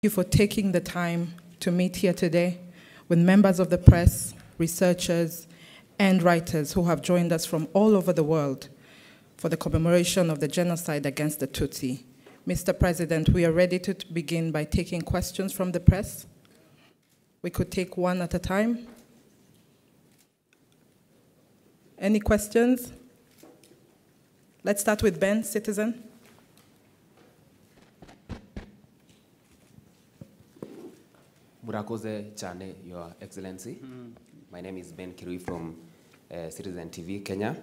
you for taking the time to meet here today with members of the press, researchers, and writers who have joined us from all over the world for the commemoration of the genocide against the Tutsi. Mr. President, we are ready to begin by taking questions from the press. We could take one at a time. Any questions? Let's start with Ben, citizen. Murakoze Chane, Your Excellency. My name is Ben Kirui from Citizen TV, Kenya.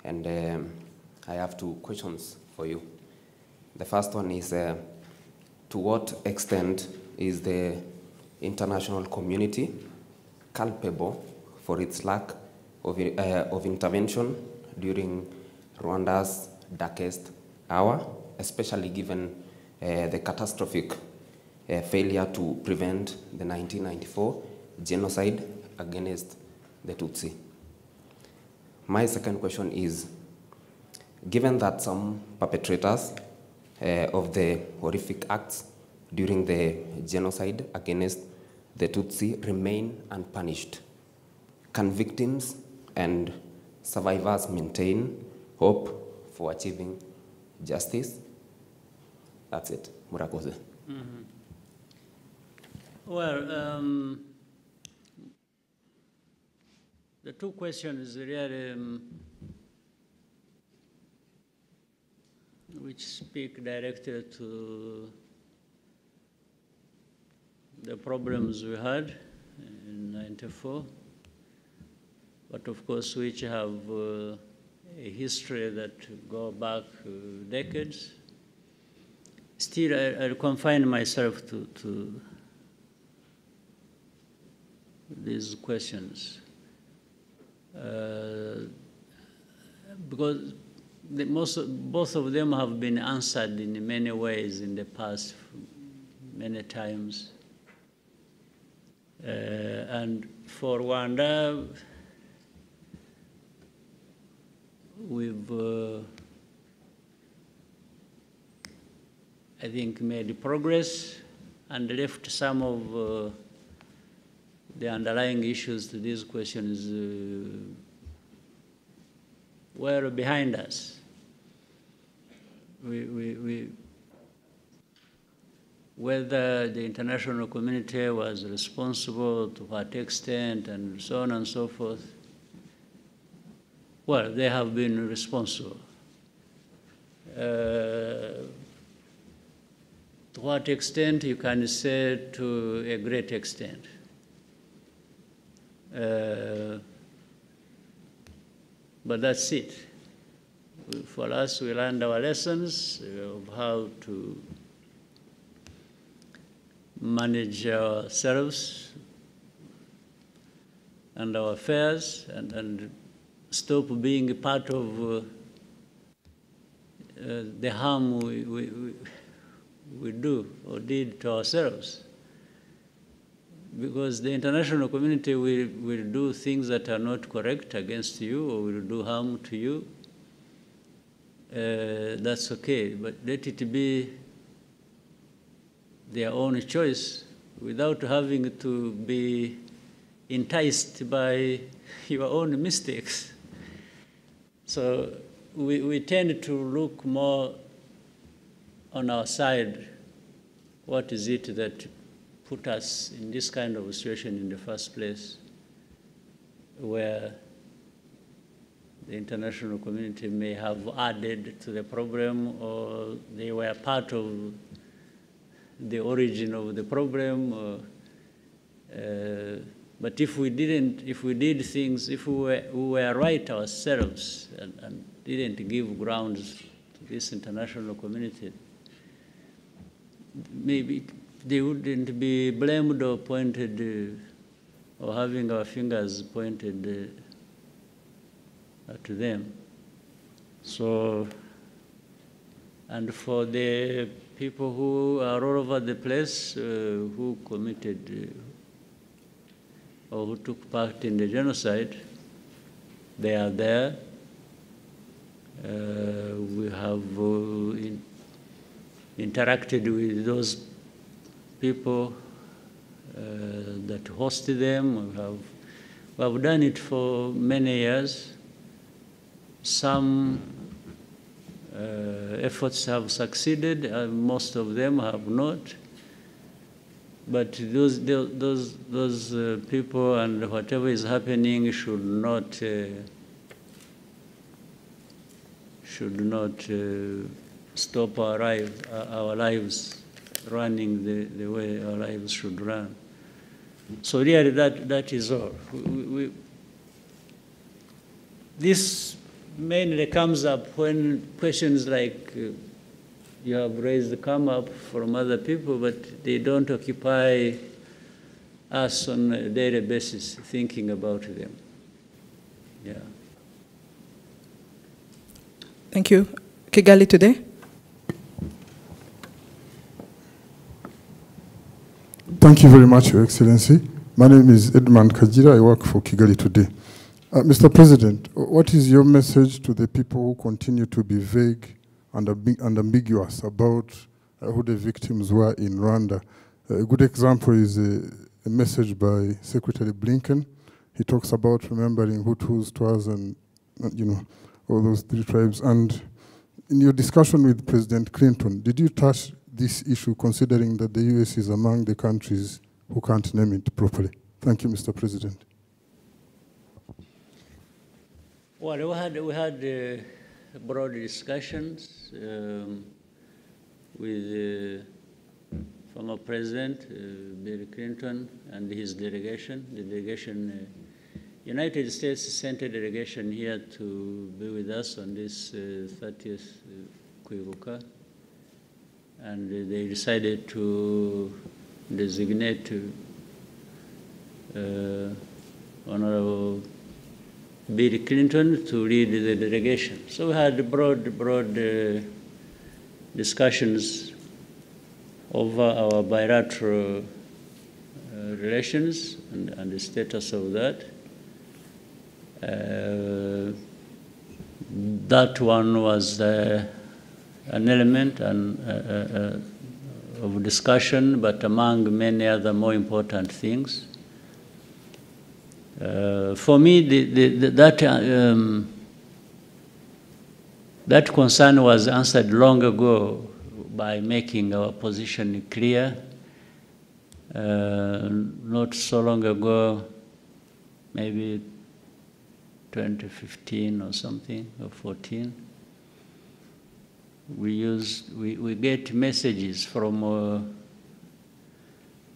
And I have two questions for you. The first one is, to what extent is the international community culpable for its lack of intervention during Rwanda's darkest hour, especially given the catastrophic failure to prevent the 1994 genocide against the Tutsi? My second question is, given that some perpetrators of the horrific acts during the genocide against the Tutsi remain unpunished, can victims and survivors maintain hope for achieving justice? That's it. Murakoze. Well, the two questions really which speak directly to the problems we had in '94, but of course which have a history that go back decades. Still, I'll confine myself to these questions because both of them have been answered in many ways in the past, many times. And for Rwanda, we've, I think, made progress and left some of the underlying issues to these questions were behind us. Whether the international community was responsible, to what extent, and so on and so forth, well, they have been responsible. To what extent, you can say to a great extent. But that's it. For us, we learned our lessons of how to manage ourselves and our affairs and stop being a part of the harm we do or did to ourselves. Because the international community will do things that are not correct against you or will do harm to you. That's okay, but let it be their own choice without having to be enticed by your own mistakes. So we tend to look more on our side. What is it that put us in this kind of situation in the first place, where the international community may have added to the problem, or they were part of the origin of the problem. But if we did things, if we were right ourselves and didn't give grounds to this international community, maybe they wouldn't be blamed or pointed or having our fingers pointed to them. So, and for the people who are all over the place who committed or who took part in the genocide, they are there. We have interacted with those people that hosted them. We have done it for many years. Some efforts have succeeded, most of them have not. But those people and whatever is happening should not stop our lives running the way our lives should run. So really that is all. This mainly comes up when questions like you have raised come up from other people, but they don't occupy us on a daily basis thinking about them. Yeah. Thank you. Kigali Today. Thank you very much, Your Excellency. My name is Edmund Kajira. I work for Kigali Today. Mr. President, what is your message to the people who continue to be vague and ambiguous about who the victims were in Rwanda? A good example is a message by Secretary Blinken. He talks about remembering Hutus, Twas, and all those three tribes. And in your discussion with President Clinton, did you touch this issue, considering that the US is among the countries who can't name it properly? Thank you, Mr. President. Well, we had broad discussions with former President Bill Clinton and his delegation. The delegation, United States sent a delegation here to be with us on this 30th Kwibuka, and they decided to designate Honorable Bill Clinton to lead the delegation. So we had broad discussions over our bilateral relations and the status of that. That one was an element of discussion, but among many other more important things. For me, that concern was answered long ago by making our position clear. Not so long ago, maybe 2015 or something, or 14. We get messages from all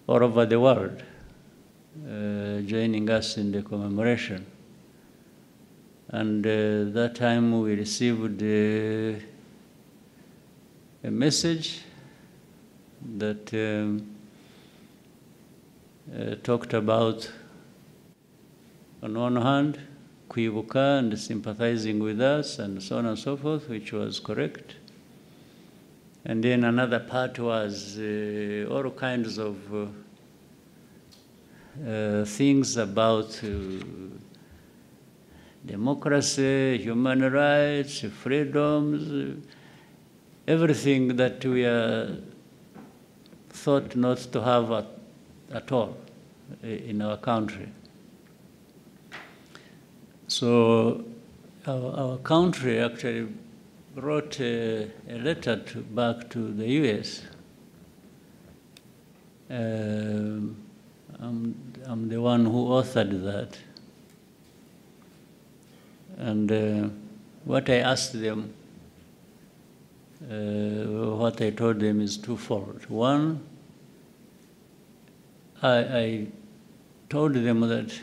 over the world joining us in the commemoration. And that time we received a message that talked about, on one hand, Kwibuka and sympathizing with us and so on and so forth, which was correct. And then another part was all kinds of things about democracy, human rights, freedoms, everything that we are thought not to have at all in our country. So our country actually wrote a letter back to the US. I'm the one who authored that. And what I asked them, what I told them is twofold. One, I told them that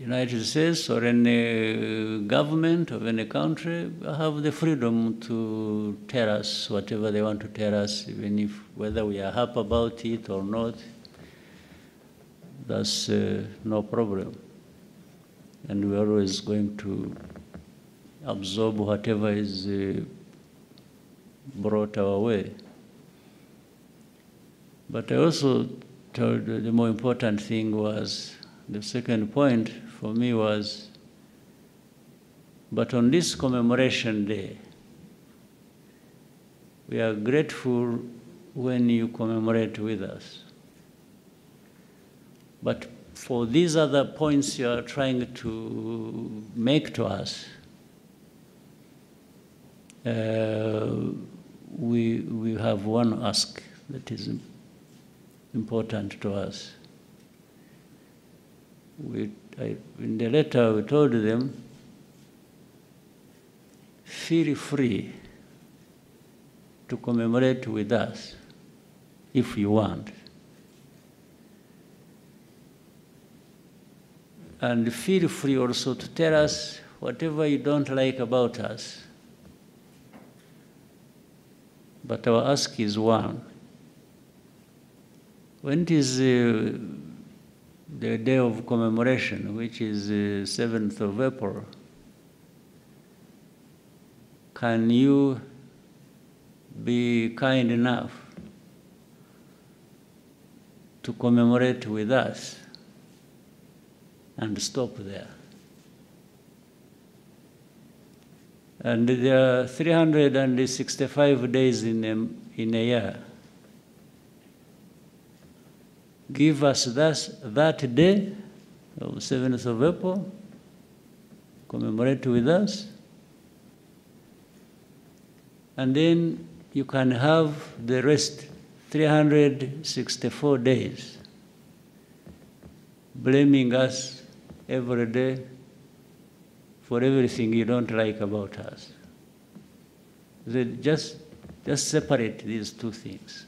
United States or any government of any country have the freedom to tell us whatever they want to tell us, even if whether we are happy about it or not, that's no problem. And we're always going to absorb whatever is brought our way. But I also told the more important thing was, the second point for me was, but on this commemoration day, we are grateful when you commemorate with us. But for these other points you are trying to make to us, we have one ask that is important to us. In the letter we told them, feel free to commemorate with us if you want. And feel free also to tell us whatever you don't like about us. But our ask is one. When it is the day of commemoration, which is 7th of April, can you be kind enough to commemorate with us and stop there? And there are 365 days in a year. Give us that day of 7th of April, commemorate with us, and then you can have the rest 364 days blaming us every day for everything you don't like about us. Just separate these two things.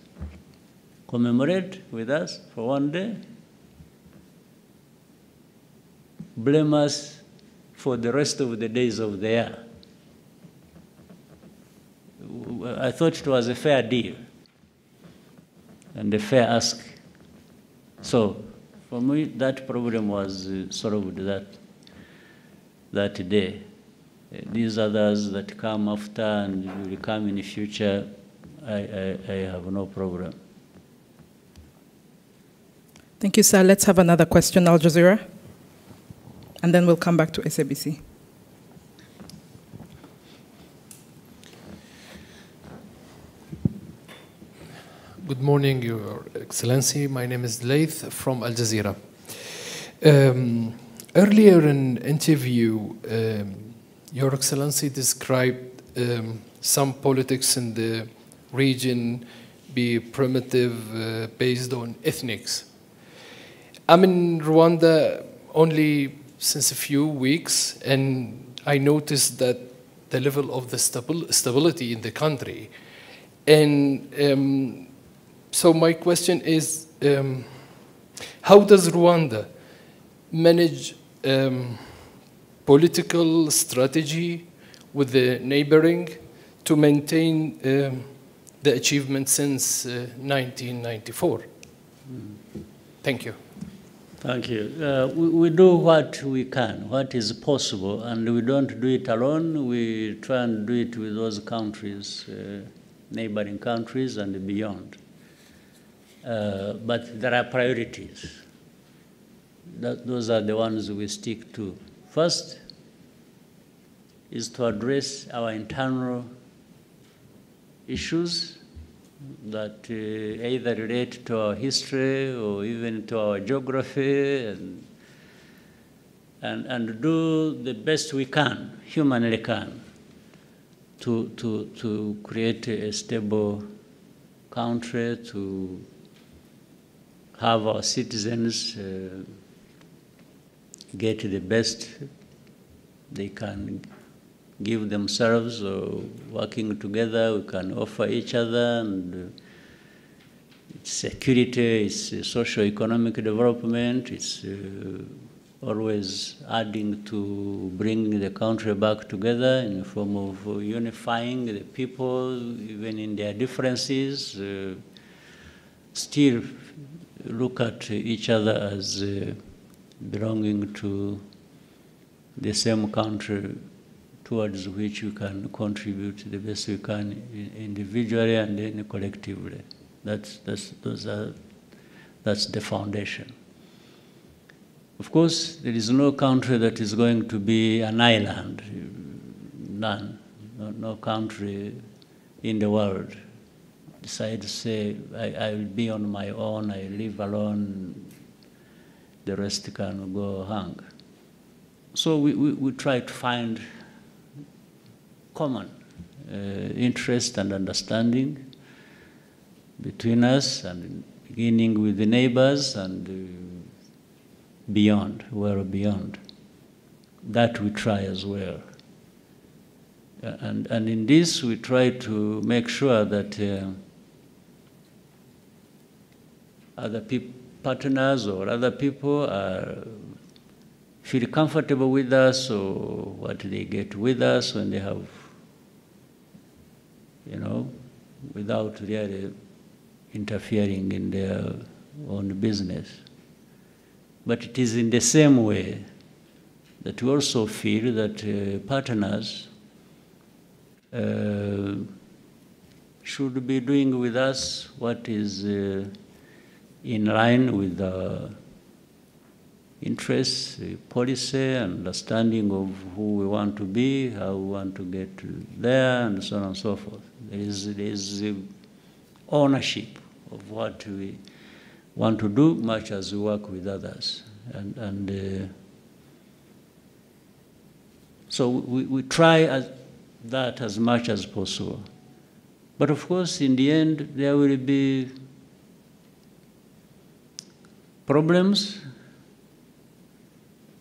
Commemorate with us for one day, blame us for the rest of the days of the year. I thought it was a fair deal and a fair ask. So for me, that problem was solved that day. These others that come after and will come in the future, I have no problem. Thank you, sir. Let's have another question, Al Jazeera, and then we'll come back to SABC. Good morning, Your Excellency. My name is Laith from Al Jazeera. Earlier in interview, Your Excellency described some politics in the region be primitive, based on ethnics. I'm in Rwanda only since a few weeks, and I noticed that the level of the stability in the country. And so my question is, how does Rwanda manage political strategy with the neighboring to maintain the achievement since 1994? Thank you. Thank you. We do what we can, what is possible, and we don't do it alone. We try and do it with those countries, neighboring countries and beyond. But there are priorities. Those are the ones we stick to. First is to address our internal issues that either relate to our history or even to our geography, and do the best we can, humanly can, to create a stable country, to have our citizens get the best they can give themselves, or working together we can offer each other, and it's security, it's socio-economic development, it's always adding to bring the country back together in the form of unifying the people, even in their differences, still look at each other as belonging to the same country towards which we can contribute the best we can individually and then collectively. That's the foundation. Of course, there is no country that is going to be an island. None. No country in the world decide to say, I will be on my own, I live alone, the rest can go hang. So we try to find common interest and understanding between us, and beginning with the neighbors and beyond, well beyond. That we try as well. And in this, we try to make sure that other partners or other people feel comfortable with us, or what they get with us when they have, without really interfering in their own business. But it is in the same way that we also feel that partners should be doing with us what is in line with our interests, policy, understanding of who we want to be, how we want to get there, and so on and so forth. There is ownership of what we want to do, much as we work with others. So we try that as much as possible. But of course, in the end, there will be problems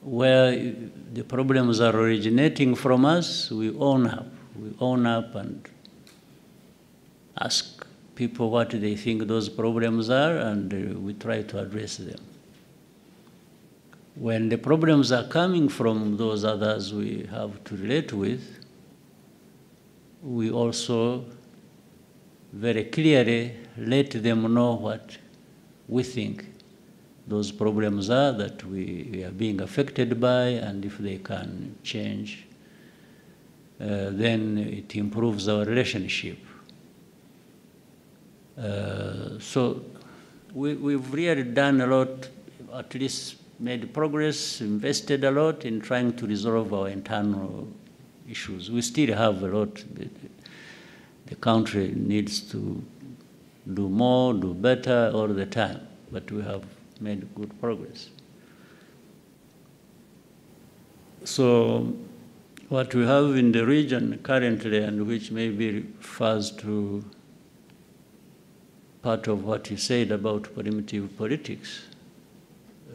where the problems are originating from us. We own up and ask people what they think those problems are, and we try to address them. When the problems are coming from those others we have to relate with, we also very clearly let them know what we think those problems are that we are being affected by, and if they can change, then it improves our relationship. So we've really done a lot, at least made progress, invested a lot in trying to resolve our internal issues. We still have a lot. The country needs to do more, do better all the time, but we have made good progress. So what we have in the region currently, and which maybe refers to part of what you said about primitive politics,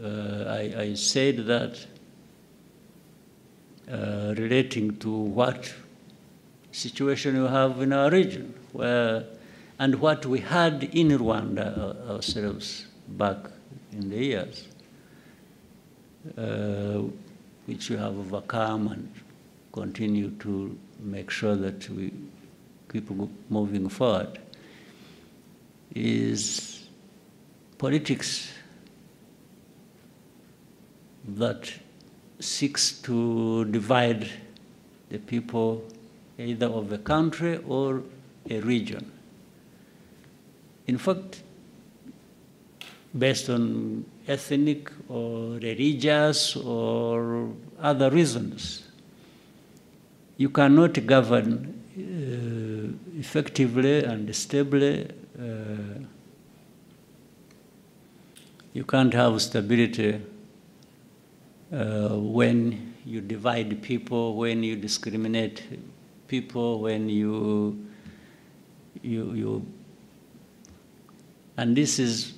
I said that relating to what situation you have in our region, and what we had in Rwanda ourselves back in the years, which we have overcome and continue to make sure that we keep moving forward, is politics that seeks to divide the people either of a country or a region. In fact, based on ethnic or religious or other reasons, you cannot govern effectively and stably. You can't have stability when you divide people, when you discriminate people, when and this is,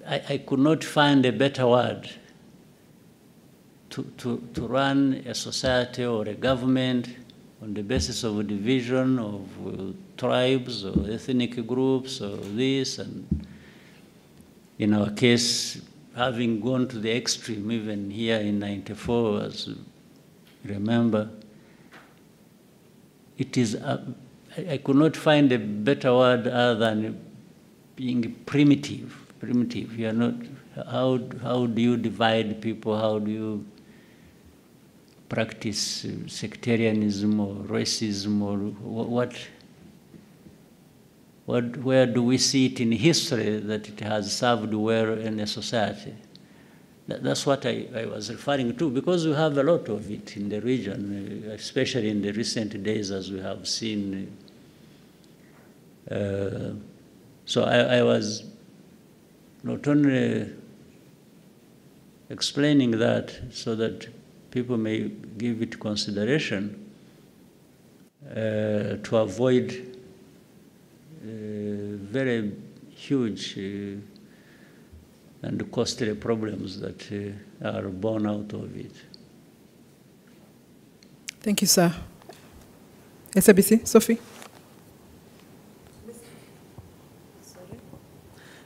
I could not find a better word to run a society or a government on the basis of a division of tribes or ethnic groups or this, and in our case, having gone to the extreme, even here in '94, as you remember, it is, I could not find a better word other than being primitive. Primitive. You are not, how do you divide people? How do you practice sectarianism or racism, or where do we see it in history that it has served well in a society? That's what I was referring to, because we have a lot of it in the region, especially in the recent days, as we have seen So I was not only explaining that so that people may give it consideration to avoid very huge and costly problems that are born out of it. Thank you, sir. SABC, Sophie.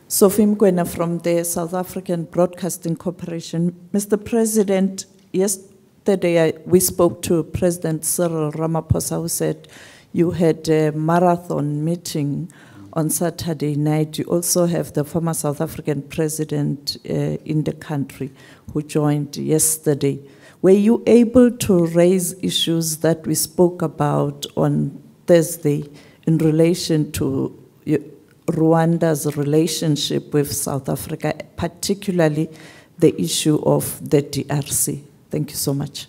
Sophie Mkwena from the South African Broadcasting Corporation. Mr. President, yesterday we spoke to President Cyril Ramaphosa, who said you had a marathon meeting on Saturday night. You also have the former South African president in the country who joined yesterday. Were you able to raise issues that we spoke about on Thursday in relation to Rwanda's relationship with South Africa, particularly the issue of the DRC? Thank you so much.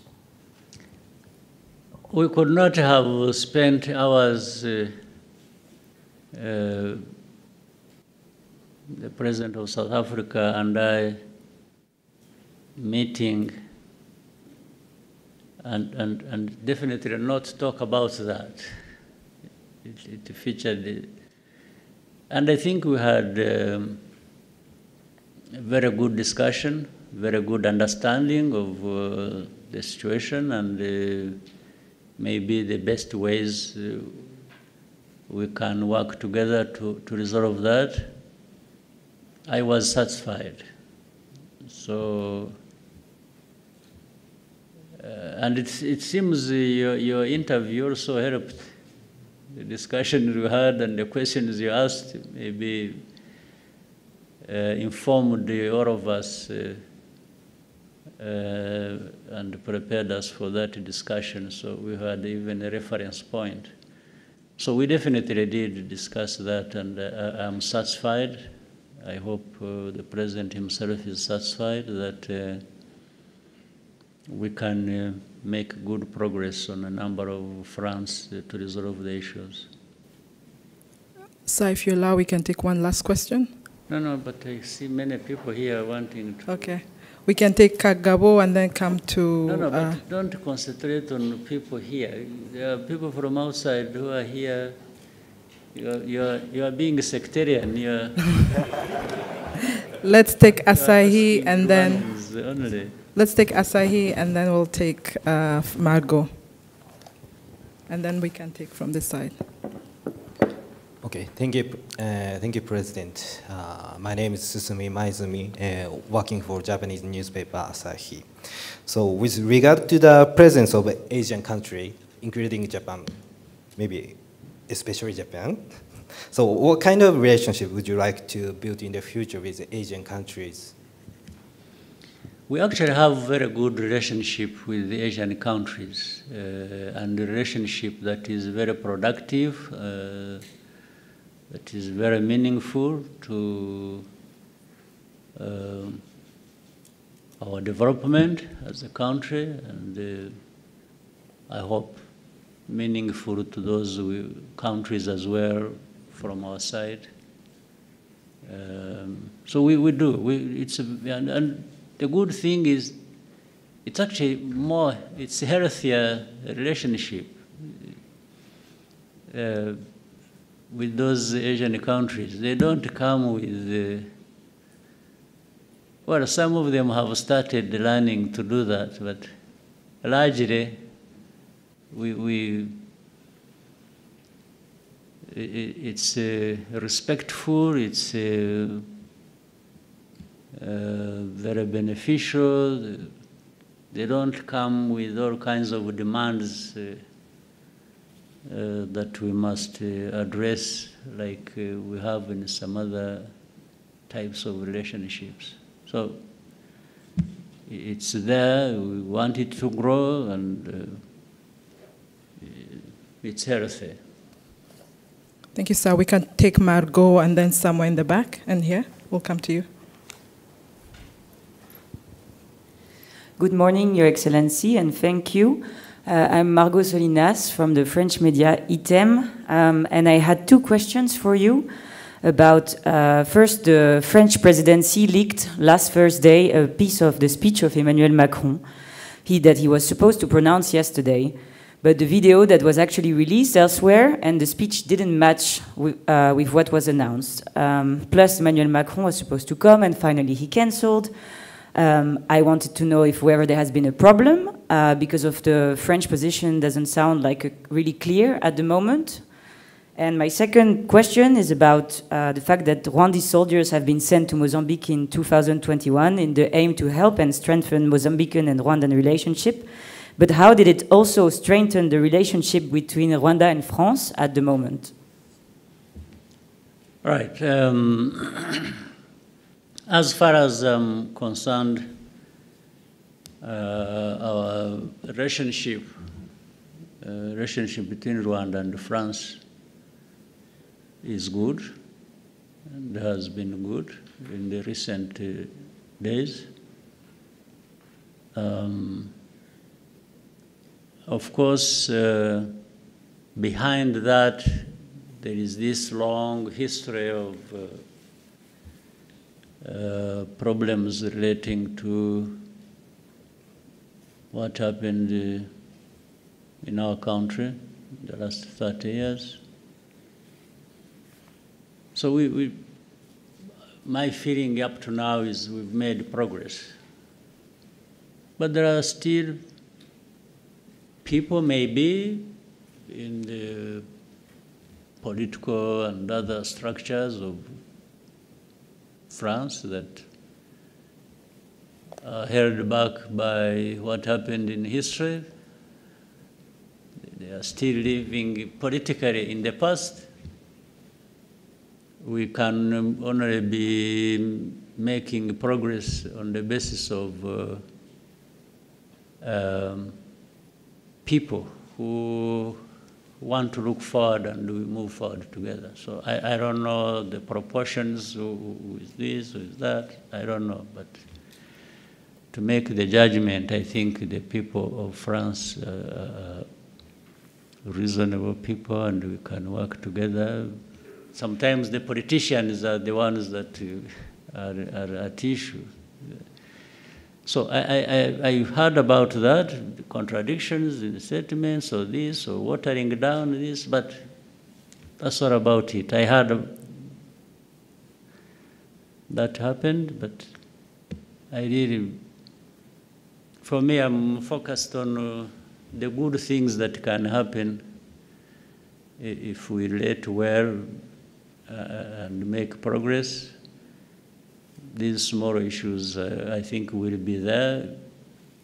We could not have spent hours, the President of South Africa and I, meeting and definitely not talk about that. It featured, and I think we had a very good discussion, very good understanding of the situation and maybe the best ways we can work together to resolve that. I was satisfied. So, and it seems your interview also helped. The discussion you had and the questions you asked maybe informed all of us and prepared us for that discussion. So we had even a reference point. So we definitely did discuss that, and I'm satisfied. I hope the President himself is satisfied that we can make good progress on a number of fronts to resolve the issues. Sir, if you allow, we can take one last question. No, but I see many people here wanting to... Okay. We can take KAGAME and then come to... No, but don't concentrate on people here. There are people from outside who are here. You are being sectarian. Let's take Asahi and then... Only. Let's take Asahi and then we'll take Margot. And then we can take from this side. Okay, thank you, President. My name is Susumi Maizumi, working for Japanese newspaper Asahi. So with regard to the presence of Asian country, including Japan, maybe especially Japan, so what kind of relationship would you like to build in the future with Asian countries? We actually have a very good relationship with the Asian countries, and a relationship that is very productive, that is very meaningful to our development as a country, and I hope meaningful to those countries as well from our side. So we do. And the good thing is, it's actually it's a healthier relationship with those Asian countries. They don't come with, well, some of them have started learning to do that, but largely it's respectful, it's very beneficial. They don't come with all kinds of demands that we must address like we have in some other types of relationships. So it's there, we want it to grow, and it's healthy. Thank you, sir. We can take Margot and then somewhere in the back, and here, we'll come to you. Good morning, Your Excellency, and thank you. I'm Margot Solinas from the French media ITEM, and I had two questions for you. about, first, the French presidency leaked last Thursday a piece of the speech of Emmanuel Macron that he was supposed to pronounce yesterday, but the video that was actually released elsewhere and the speech didn't match with what was announced. Plus, Emmanuel Macron was supposed to come and finally he cancelled. I wanted to know if whether there has been a problem because of the French position doesn't sound like really clear at the moment. And my second question is about the fact that Rwandese soldiers have been sent to Mozambique in 2021 in the aim to help and strengthen Mozambican and Rwandan relationship. But how did it also strengthen the relationship between Rwanda and France at the moment? Right. As far as I'm concerned, our relationship between Rwanda and France is good and has been good in the recent days. Of course, behind that, there is this long history of problems relating to what happened in our country in the last 30 years. So my feeling up to now is we've made progress. But there are still people maybe in the political and other structures of France that are held back by what happened in history. They are still living politically in the past. We can only be making progress on the basis of people who want to look forward and we move forward together. So I don't know the proportions, who is this, who is that, I don't know. But to make the judgment, I think the people of France are reasonable people and we can work together. Sometimes the politicians are the ones that are at issue. So I heard about that, the contradictions in the settlements or this, or watering down this, but that's all about it. I heard that happened, but I really, for me, I'm focused on the good things that can happen if we relate well and make progress. These small issues, I think, will be there,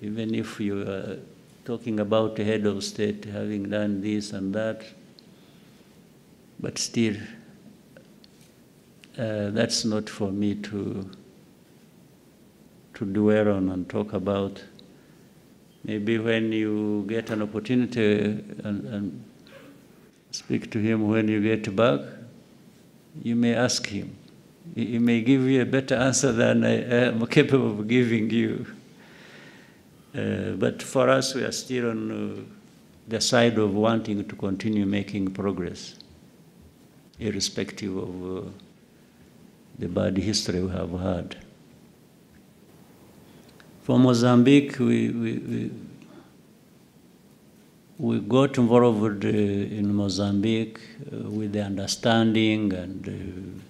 even if you are talking about the head of state having done this and that. But still, that's not for me to dwell on and talk about. Maybe when you get an opportunity and speak to him when you get back, you may ask him. He may give you a better answer than I am capable of giving you. But for us, we are still on the side of wanting to continue making progress, irrespective of the bad history we have had. For Mozambique, we got involved in Mozambique with the understanding and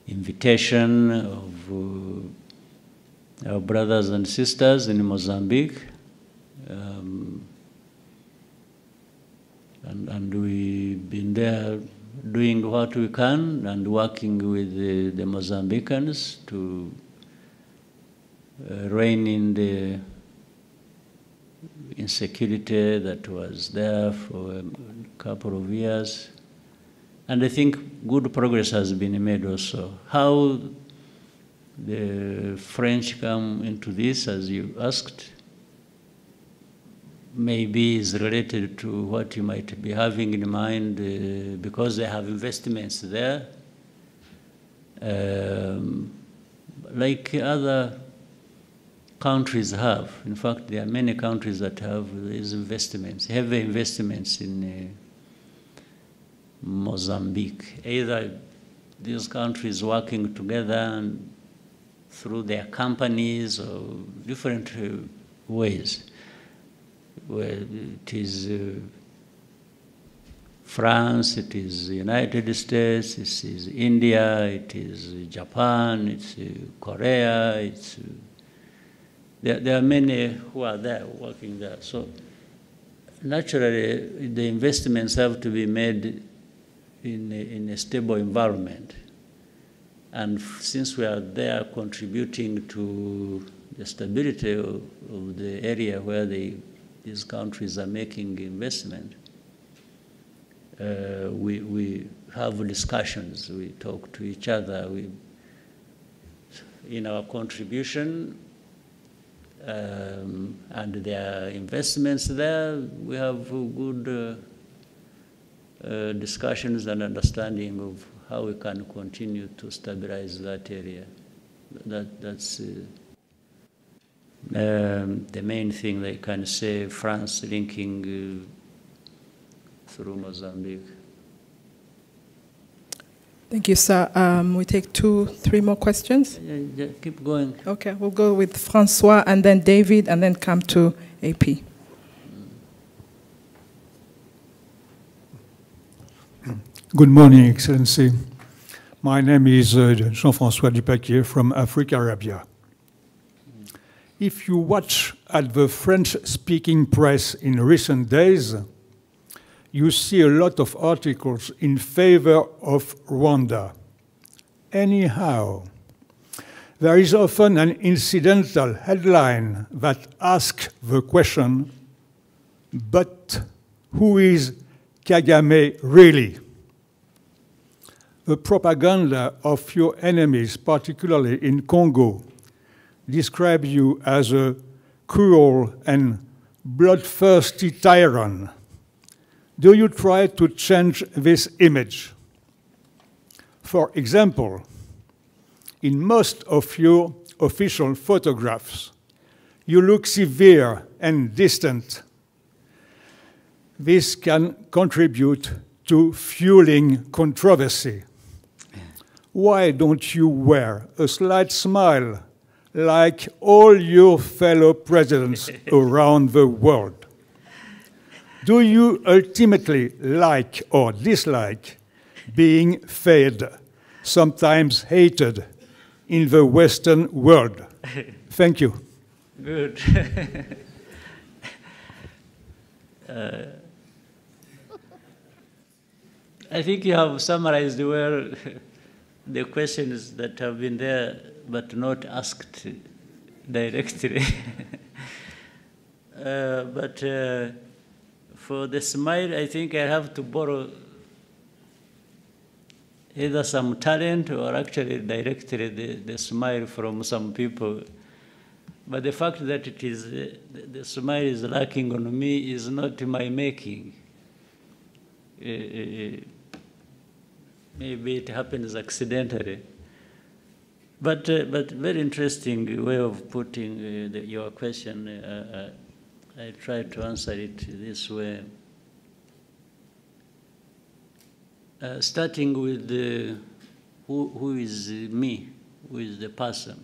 invitation of our brothers and sisters in Mozambique. And we've been there doing what we can and working with the Mozambicans to rein in the insecurity that was there for a couple of years. And I think good progress has been made also. How the French come into this, as you asked, maybe is related to what you might be having in mind because they have investments there. Like other countries have. In fact, there are many countries that have these investments, heavy investments in Mozambique, either these countries working together and through their companies or different ways. Well, it is France, it is the United States, it is India, it is Japan, it's Korea, there are many who are there, working there. So naturally, the investments have to be made in a stable environment. And since we are there contributing to the stability of the area where these countries are making investment, we have discussions, we talk to each other. In our contribution and their investments there, we have good discussions and understanding of how we can continue to stabilize that area. That's the main thing that I can say, France linking through Mozambique. Thank you, sir. We take 3 more questions. Yeah, keep going. Okay, we'll go with Francois and then David and then come to AP. Good morning, Excellency. My name is Jean-François Dupaquier from Africa, Arabia. If you watch at the French-speaking press in recent days, you see a lot of articles in favor of Rwanda. Anyhow, there is often an incidental headline that asks the question, but who is Kagame really? The propaganda of your enemies, particularly in Congo, describe you as a cruel and bloodthirsty tyrant. Do you try to change this image? For example, in most of your official photographs, you look severe and distant. This can contribute to fueling controversy. Why don't you wear a slight smile like all your fellow presidents around the world? Do you ultimately like or dislike being fed, sometimes hated, in the Western world? Thank you. Good. I think you have summarized well the questions that have been there but not asked directly. For the smile, I think I have to borrow either some talent or actually directly the smile from some people. But the fact that it is the smile is lacking on me is not my making. Maybe it happens accidentally. But very interesting way of putting your question. I try to answer it this way. Starting with who is me, who is the person.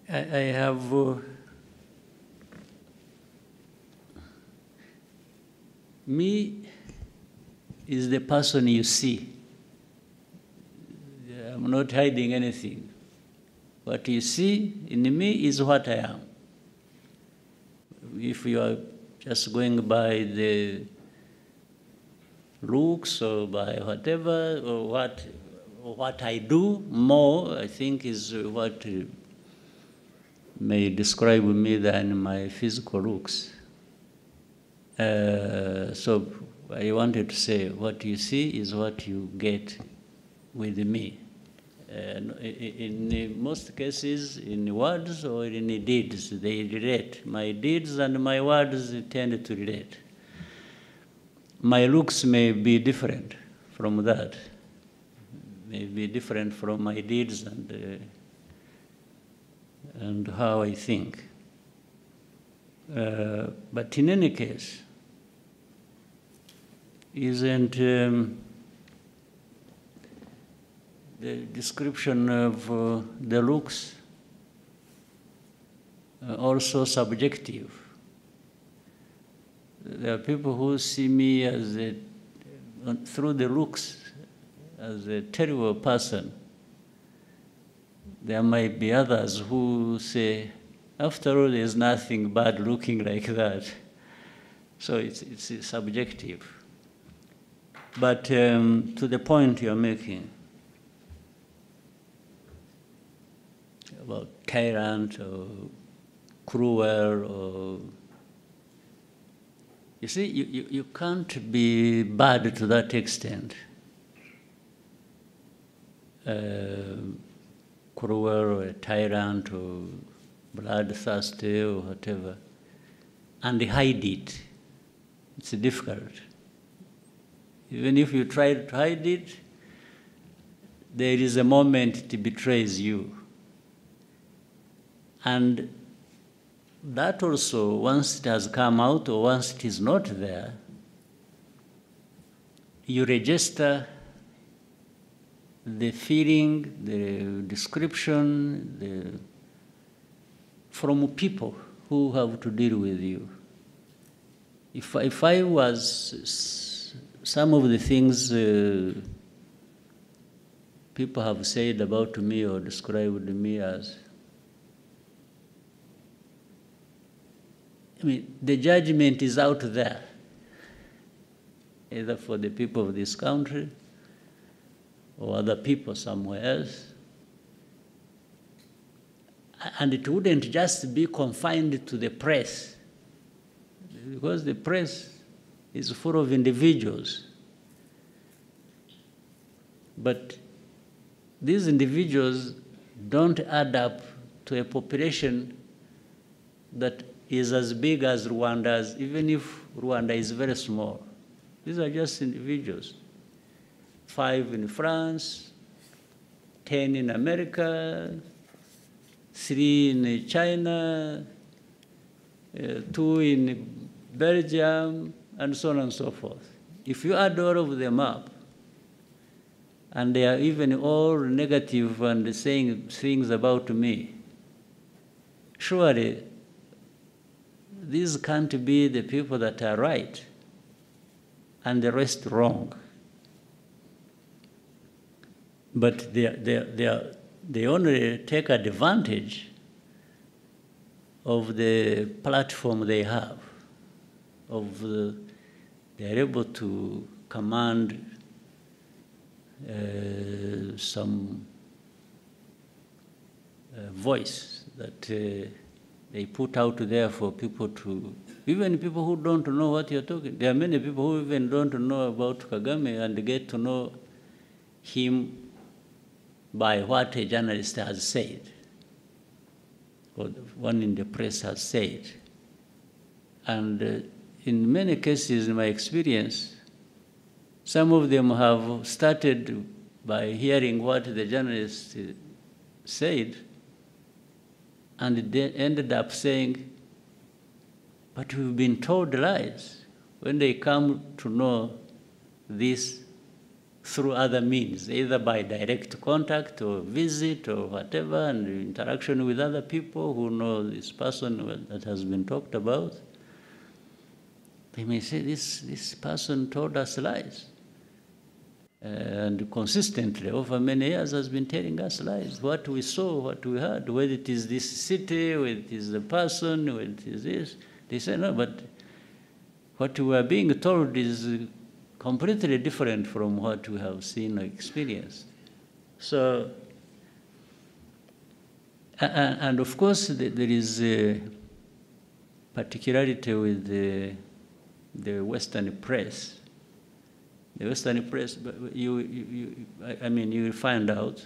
I have me is the person you see. I'm not hiding anything. What you see in me is what I am. If you are just going by the looks or by whatever, or what I do more, I think is what may describe me than my physical looks. So I wanted to say, what you see is what you get with me. In most cases, in words or in deeds, they relate. My deeds and my words tend to relate. My looks may be different from that, may be different from my deeds and how I think. But in any case, isn't the description of the looks also subjective. There are people who see me as through the looks as a terrible person. There might be others who say, after all, there's nothing bad looking like that. So it's subjective. But to the point you're making about tyrant or cruel, or you see, you can't be bad to that extent. Cruel or a tyrant or bloodthirsty or whatever, and hide it. It's difficult. Even if you try to hide it, there is a moment it betrays you. And that also, once it has come out or once it is not there, you register the feeling, the description, from people who have to deal with you. If I was, some of the things people have said about me or described me as, I mean, the judgment is out there, either for the people of this country or other people somewhere else. And it wouldn't just be confined to the press, because the press is full of individuals. But these individuals don't add up to a population that is as big as Rwanda's, even if Rwanda is very small. These are just individuals. 5 in France, 10 in America, 3 in China, 2 in Belgium, and so on and so forth. If you add all of them up, and they are even all negative and saying things about me, surely these can't be the people that are right and the rest wrong. But they only take advantage of the platform they have, they're able to command some voice that they put out there for people to, even people who don't know what you're talking. There are many people who even don't know about Kagame and get to know him by what a journalist has said, or one in the press has said. And in many cases, in my experience, some of them have started by hearing what the journalist said, and they ended up saying, but we've been told lies, when they come to know this through other means, either by direct contact or visit or whatever, and interaction with other people who know this person that has been talked about. They may say, this person told us lies. And consistently, over many years, has been telling us lies. What we saw, what we heard, whether it is this city, whether it is the person, whether it is this. They say, no, but what we are being told is completely different from what we have seen or experienced. So, and of course, there is a particularity with the Western press. The Western press, I mean, you will find out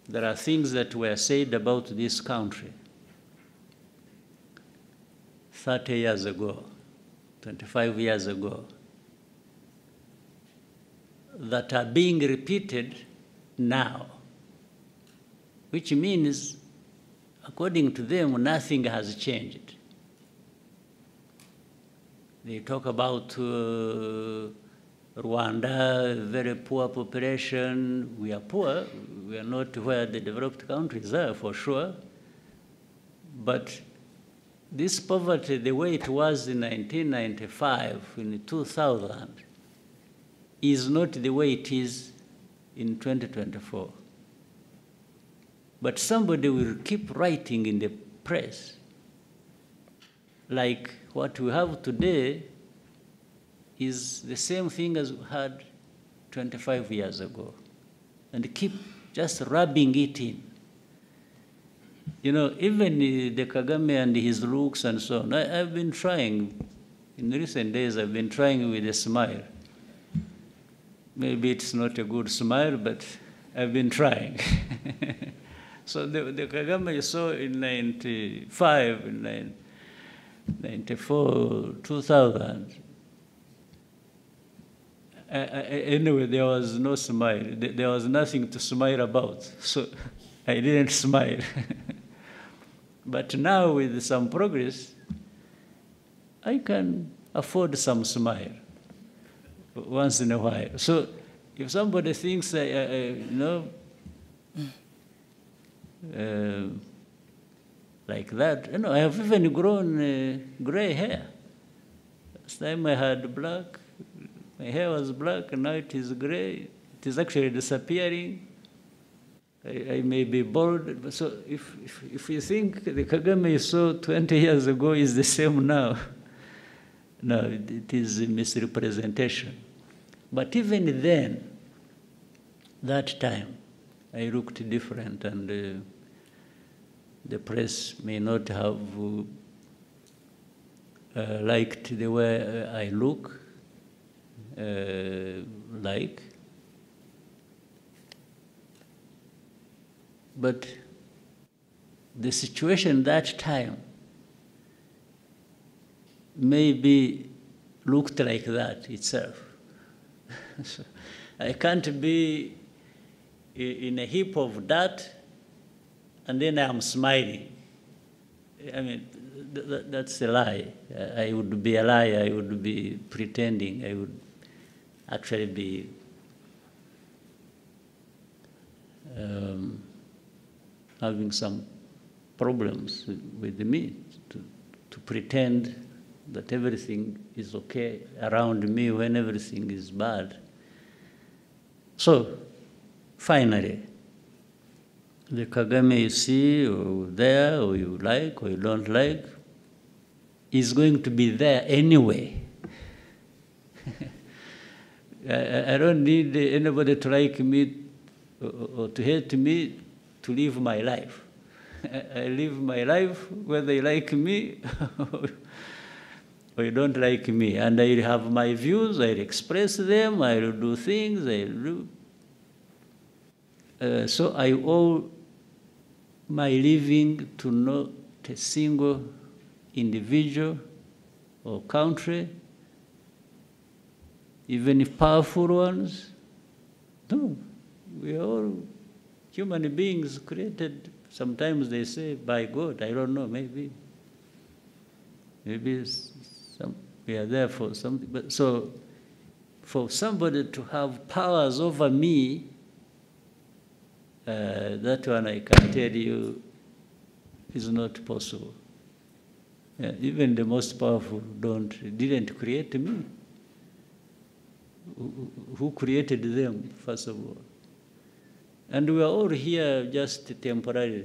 there are things that were said about this country 30 years ago, 25 years ago, that are being repeated now, which means, according to them, nothing has changed. They talk about Rwanda, very poor population. We are poor. We are not where the developed countries are, for sure. But this poverty, the way it was in 1995, in 2000, is not the way it is in 2024. But somebody will keep writing in the press, like what we have today is the same thing as we had 25 years ago, and keep just rubbing it in. You know, even the Kagame and his looks and so on, I've been trying, in recent days, I've been trying with a smile. Maybe it's not a good smile, but I've been trying. So the Kagame you saw in 95, in 94, 2000, anyway, there was no smile. There was nothing to smile about. So I didn't smile. But now with some progress, I can afford some smile once in a while. So if somebody thinks, you know, like that, you know, I have even grown gray hair. Last time I had black, my hair was black, and now it is gray. It is actually disappearing. I may be bald, but so if you think the Kagame you saw 20 years ago is the same now, no, it is a misrepresentation. But even then, that time, I looked different, and the press may not have liked the way I look, like. But the situation that time maybe looked like that itself. So I can't be in a heap of dirt and then I'm smiling. I mean, that's a lie. I would be a liar. I would be pretending. I would actually be having some problems with me to pretend that everything is okay around me when everything is bad. So, finally, the Kagame you see, or there, or you like, or you don't like, is going to be there anyway. I don't need anybody to like me or to hate me to live my life. I live my life whether you like me or you don't like me. And I have my views, I express them, I will do things, I will do. So I owe my living to not a single individual or country, even if powerful ones. No, we are all human beings created, sometimes they say, by God. I don't know, maybe we are there for something. But so for somebody to have powers over me, that one I can tell you is not possible. Even the most powerful didn't create me. Who created them, first of all? And we are all here just temporarily.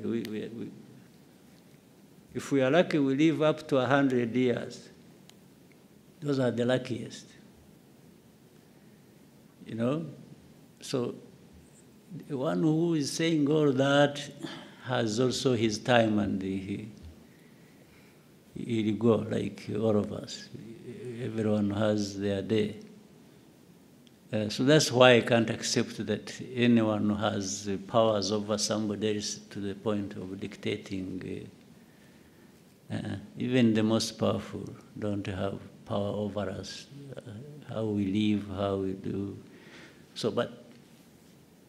If we are lucky, we live up to 100 years. Those are the luckiest. You know? So the one who is saying all that has also his time, and he'll go like all of us. Everyone has their day. So that's why I can't accept that anyone who has powers over somebody else to the point of dictating. Even the most powerful don't have power over us, how we live, how we do. So, but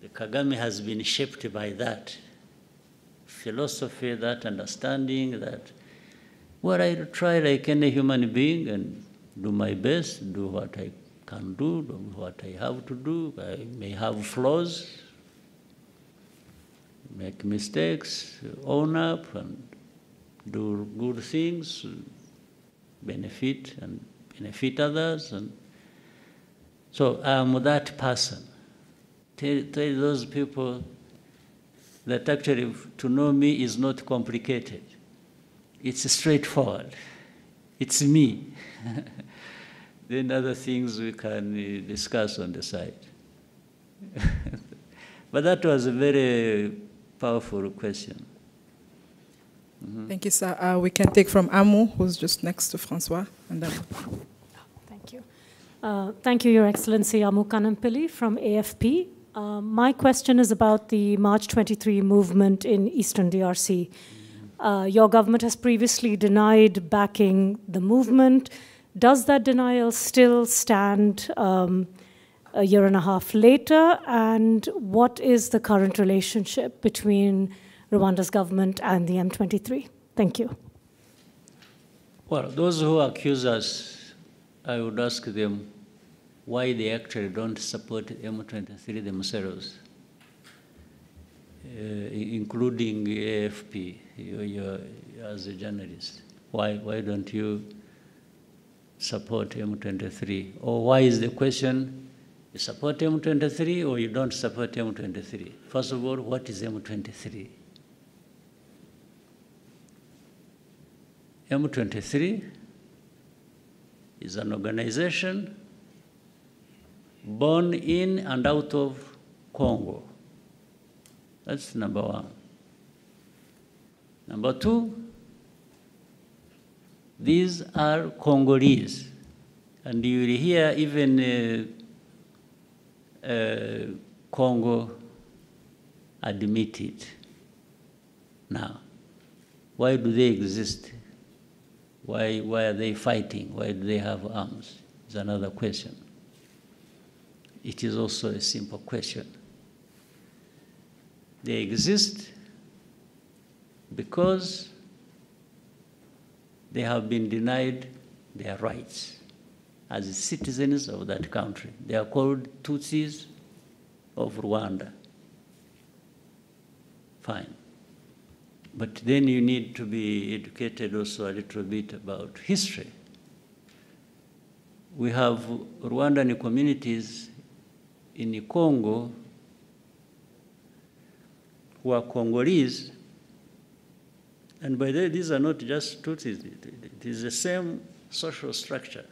the Kagame has been shaped by that philosophy, that understanding, that, well, I try like any human being and do my best, do what I can do, what I have to do. I may have flaws, make mistakes, own up and do good things, benefit others. And so I'm that person. Tell those people that actually to know me is not complicated. It's straightforward. It's me. Then other things we can discuss on the side. But that was a very powerful question. Thank you, sir. We can take from Amu, who's just next to Francois. And then... Thank you. Thank you, Your Excellency, Amu Kanampili from AFP. My question is about the March 23 movement in Eastern DRC. Your government has previously denied backing the movement. Does that denial still stand a year and a half later? And what is the current relationship between Rwanda's government and the M23? Thank you. Well, those who accuse us, I would ask them why they actually don't support M23 themselves, including AFP, you as a journalist. Why don't you support M23? Or why is the question, you support M23 or you don't support M23? First of all, what is M23? M23 is an organization born in and out of Congo. That's number one. Number two, these are Congolese. And you will hear even Congo admit it now. Why do they exist? Why are they fighting? Why do they have arms? Is another question. It is also a simple question. They exist because they have been denied their rights as citizens of that country. They are called Tutsis of Rwanda. Fine. But then you need to be educated also a little bit about history. We have Rwandan communities in Congo who are Congolese, and by the way, these are not just Tutsis, it is the same social structure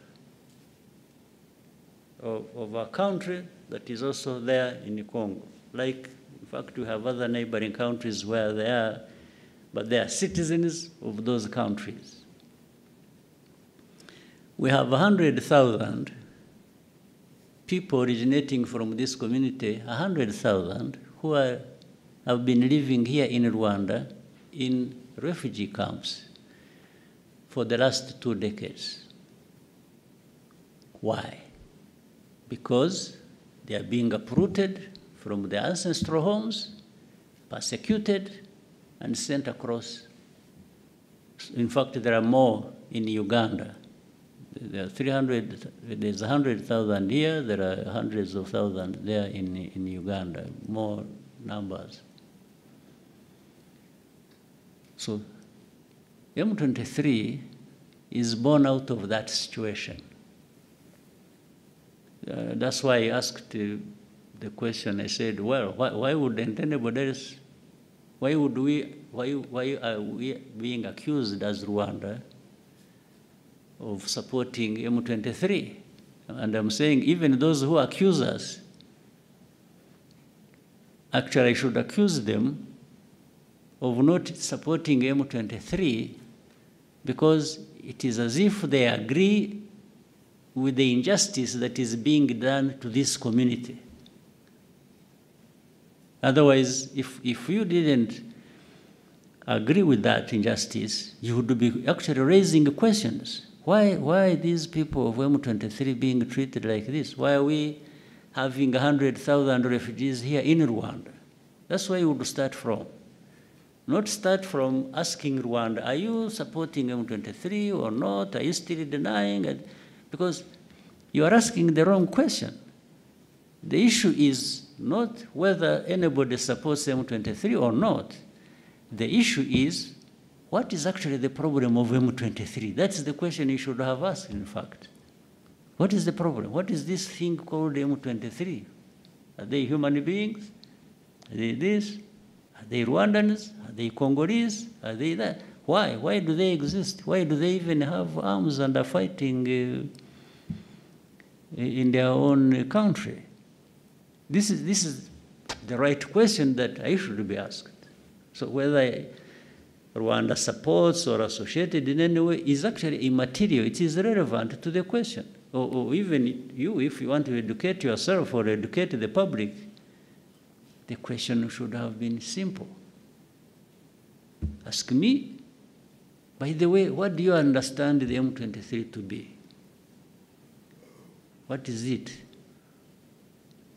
of a country that is also there in Congo. Like, in fact, we have other neighboring countries where they are, but they are citizens of those countries. We have 100,000 people originating from this community, 100,000 who have been living here in Rwanda in refugee camps for the last 2 decades. Why? Because they are being uprooted from their ancestral homes, persecuted, and sent across. In fact, there are more in Uganda. There are 300, there's 100,000 here, there are hundreds of thousands there in Uganda, more numbers. So M23 is born out of that situation. That's why I asked the question. I said, well, why wouldn't anybody else, why are we being accused as Rwanda of supporting M23? And I'm saying even those who accuse us, actually I should accuse them of not supporting M23 because it is as if they agree with the injustice that is being done to this community. Otherwise, if you didn't agree with that injustice, you would be actually raising questions. Why these people of M23 being treated like this? Why are we having 100,000 refugees here in Rwanda? That's where you would start from. Not start from asking Rwanda, are you supporting M23 or not? Are you still denying it? Because You are asking the wrong question. The issue is not whether anybody supports M23 or not. The issue is, what is actually the problem of M23? That's the question you should have asked, in fact. What is the problem? What is this thing called M23? Are they human beings? Are they this? Are they Rwandans? Are they Congolese? Are they that? Why? Why do they exist? Why do they even have arms and are fighting in their own country? This is the right question that I should be asked. So whether Rwanda supports or associated in any way is actually immaterial. It is relevant to the question. Or even you, if you want to educate yourself or educate the public, the question should have been simple. Ask me, by the way, what do you understand the M23 to be? What is it?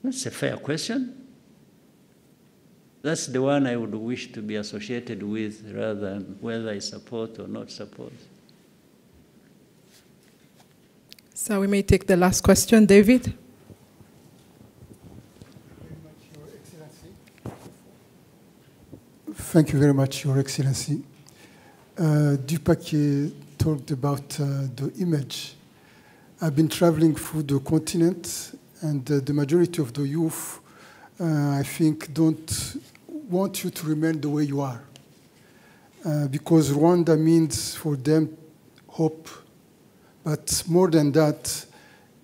That's a fair question. That's the one I would wish to be associated with rather than whether I support or not support. So we may take the last question. David? Thank you very much, Your Excellency. Dupac talked about the image. I've been traveling through the continent, and the majority of the youth, I think, don't want you to remain the way you are. Because Rwanda means for them hope, but more than that,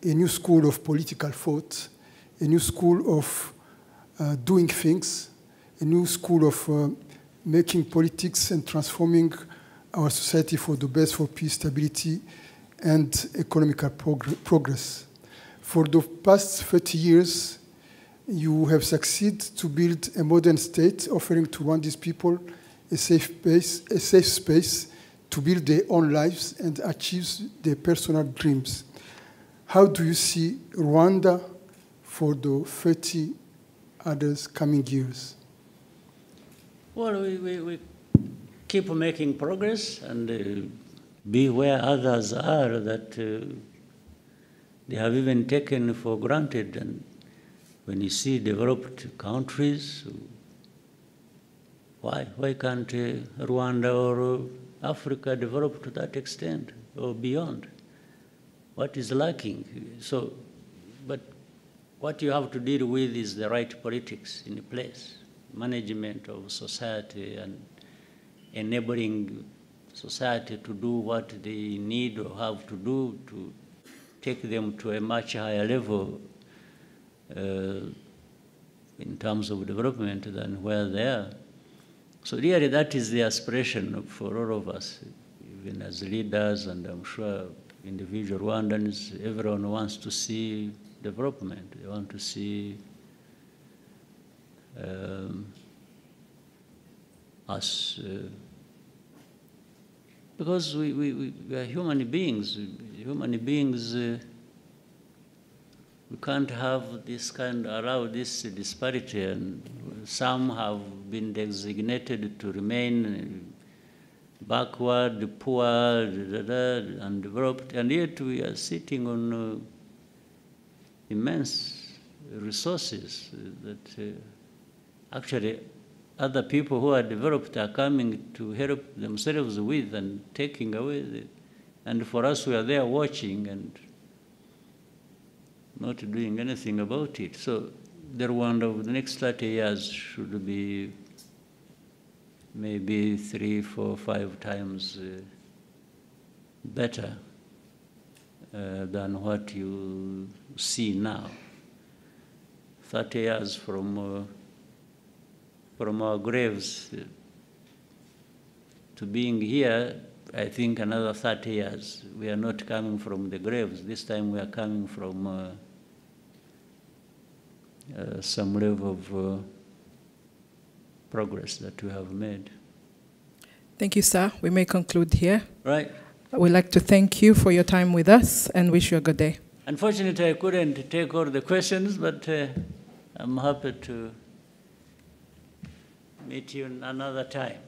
a new school of political thought, a new school of doing things, a new school of making politics and transforming our society for the best, for peace, stability, and economic progress. For the past 30 years, you have succeeded to build a modern state, offering to Rwandese people a safe space to build their own lives and achieve their personal dreams. How do you see Rwanda for the 30 others coming years? Well, we keep making progress and be where others are that they have even taken for granted. And when you see developed countries, why can't Rwanda or Africa develop to that extent or beyond? What is lacking? So, but what you have to deal with is the right politics in place, management of society and enabling society to do what they need or have to do to take them to a much higher level in terms of development than where they are. So really that is the aspiration for all of us, even as leaders, and I'm sure individual Rwandans, everyone wants to see development. They want to see us, because we are human beings. Human beings, we can't have this allow this disparity, and some have been designated to remain backward, poor, undeveloped, and yet we are sitting on immense resources that actually other people who are developed are coming to help themselves with and taking away. And for us, we are there watching and not doing anything about it. So the Rwanda of the next 30 years should be maybe 3, 4, 5 times better than what you see now. 30 years from our graves to being here, I think another 30 years. We are not coming from the graves. This time we are coming from some level of progress that we have made. Thank you, sir. We may conclude here. Right. We'd like to thank you for your time with us and wish you a good day. Unfortunately, I couldn't take all the questions, but I'm happy to meet you another time.